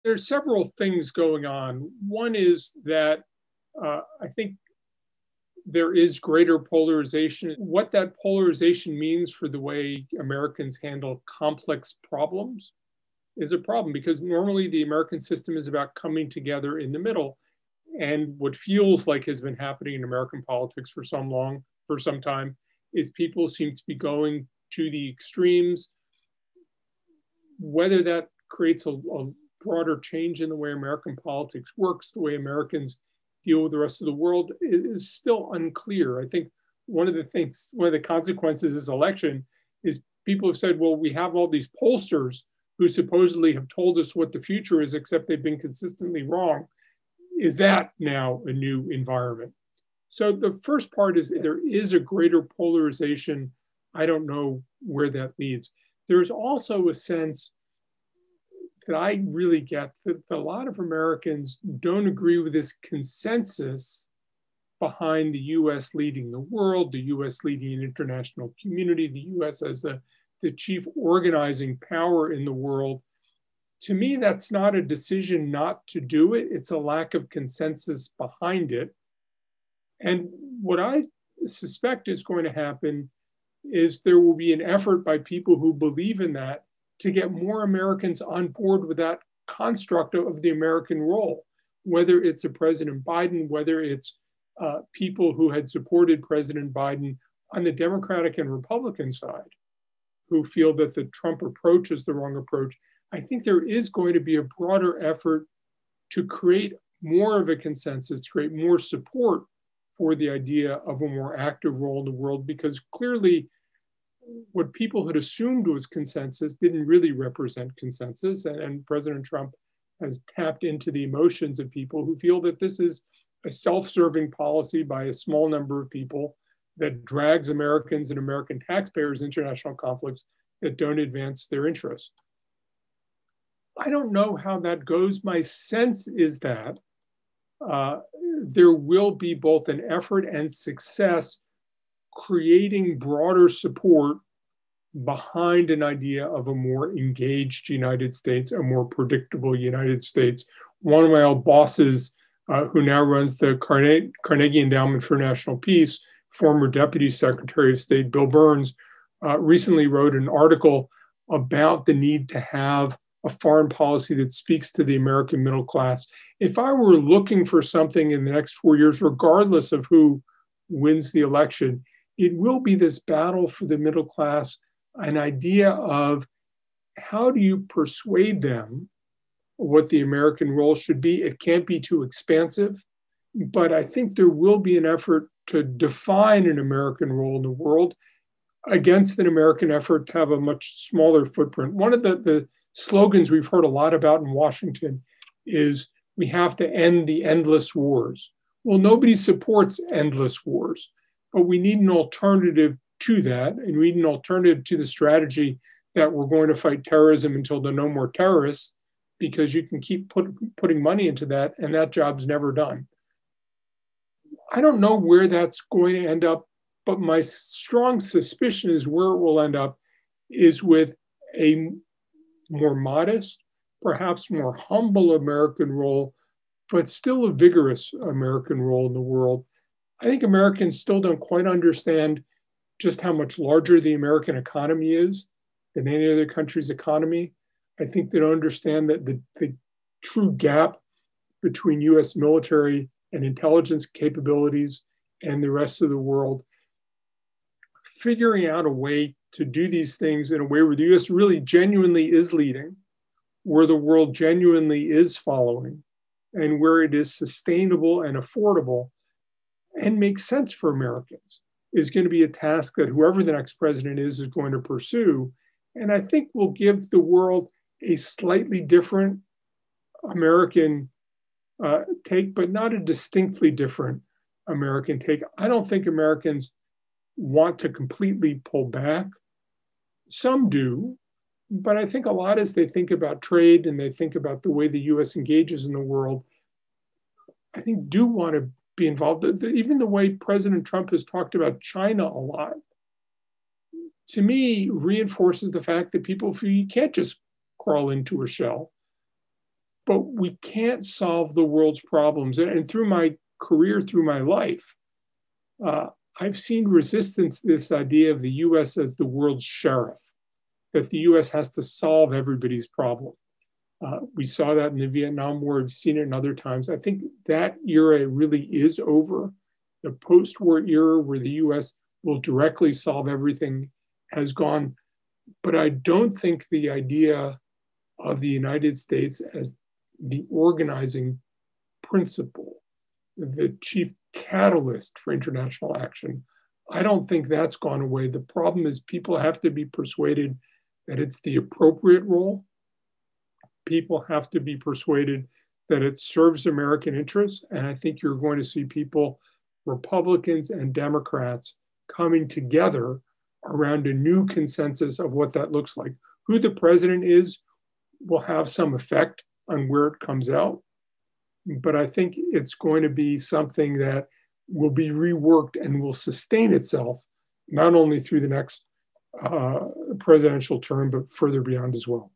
There are several things going on. One is that I think there is greater polarization. What that polarization means for the way Americans handle complex problems is a problem, because normally the American system is about coming together in the middle. And what feels like has been happening in American politics for some time is people seem to be going to the extremes. Whether that creates a broader change in the way American politics works, the way Americans deal with the rest of the world, is still unclear. I think one of the consequences of this election is people have said, well, we have all these pollsters who supposedly have told us what the future is, except they've been consistently wrong. Is that now a new environment? So the first part is there is a greater polarization. I don't know where that leads. There's also a sense that I really get that a lot of Americans don't agree with this consensus behind the US leading the world, the US leading an international community, the US as the chief organizing power in the world. To me, that's not a decision not to do it. It's a lack of consensus behind it. And what I suspect is going to happen is there will be an effort by people who believe in that to get more Americans on board with that construct of the American role, whether it's a President Biden, whether it's people who had supported President Biden on the Democratic and Republican side, who feel that the Trump approach is the wrong approach. I think there is going to be a broader effort to create more of a consensus, create more support for the idea of a more active role in the world, because clearly what people had assumed was consensus didn't really represent consensus. And President Trump has tapped into the emotions of people who feel that this is a self-serving policy by a small number of people that drags Americans and American taxpayers into international conflicts that don't advance their interests. I don't know how that goes. My sense is that there will be both an effort and success creating broader support behind an idea of a more engaged United States, a more predictable United States. One of my old bosses, who now runs the Carnegie Endowment for National Peace, former Deputy Secretary of State Bill Burns, recently wrote an article about the need to have a foreign policy that speaks to the American middle class. If I were looking for something in the next 4 years, regardless of who wins the election, it will be this battle for the middle class, an idea of how do you persuade them what the American role should be. It can't be too expansive, but I think there will be an effort to define an American role in the world against an American effort to have a much smaller footprint. One of the slogans we've heard a lot about in Washington is we have to end the endless wars. Well, nobody supports endless wars, but we need an alternative to that. And we need an alternative to the strategy that we're going to fight terrorism until there are no more terrorists, because you can keep putting money into that and that job's never done. I don't know where that's going to end up, but my strong suspicion is where it will end up is with a more modest, perhaps more humble American role, but still a vigorous American role in the world. I think Americans still don't quite understand just how much larger the American economy is than any other country's economy. I think they don't understand that the true gap between US military and intelligence capabilities and the rest of the world. Figuring out a way to do these things in a way where the US really genuinely is leading, where the world genuinely is following, and where it is sustainable and affordable and makes sense for Americans is going to be a task that whoever the next president is going to pursue. And I think will give the world a slightly different American take, but not a distinctly different American take. I don't think Americans want to completely pull back. Some do, but I think a lot as they think about trade and they think about the way the US engages in the world, I think do want to be involved. Even the way President Trump has talked about China a lot, to me, reinforces the fact that people feel you can't just crawl into a shell. but we can't solve the world's problems. And through my career, through my life, I've seen resistance to this idea of the US as the world's sheriff, that the US has to solve everybody's problem. We saw that in the Vietnam War. We've seen it in other times. I think that era really is over. The post-war era where the US will directly solve everything has gone. But I don't think the idea of the United States as the organizing principle, the chief catalyst for international action, I don't think that's gone away. The problem is people have to be persuaded that it's the appropriate role. People have to be persuaded that it serves American interests. And I think you're going to see people, Republicans and Democrats, coming together around a new consensus of what that looks like. Who the president is will have some effect on where it comes out. But I think it's going to be something that will be reworked and will sustain itself, not only through the next presidential term, but further beyond as well.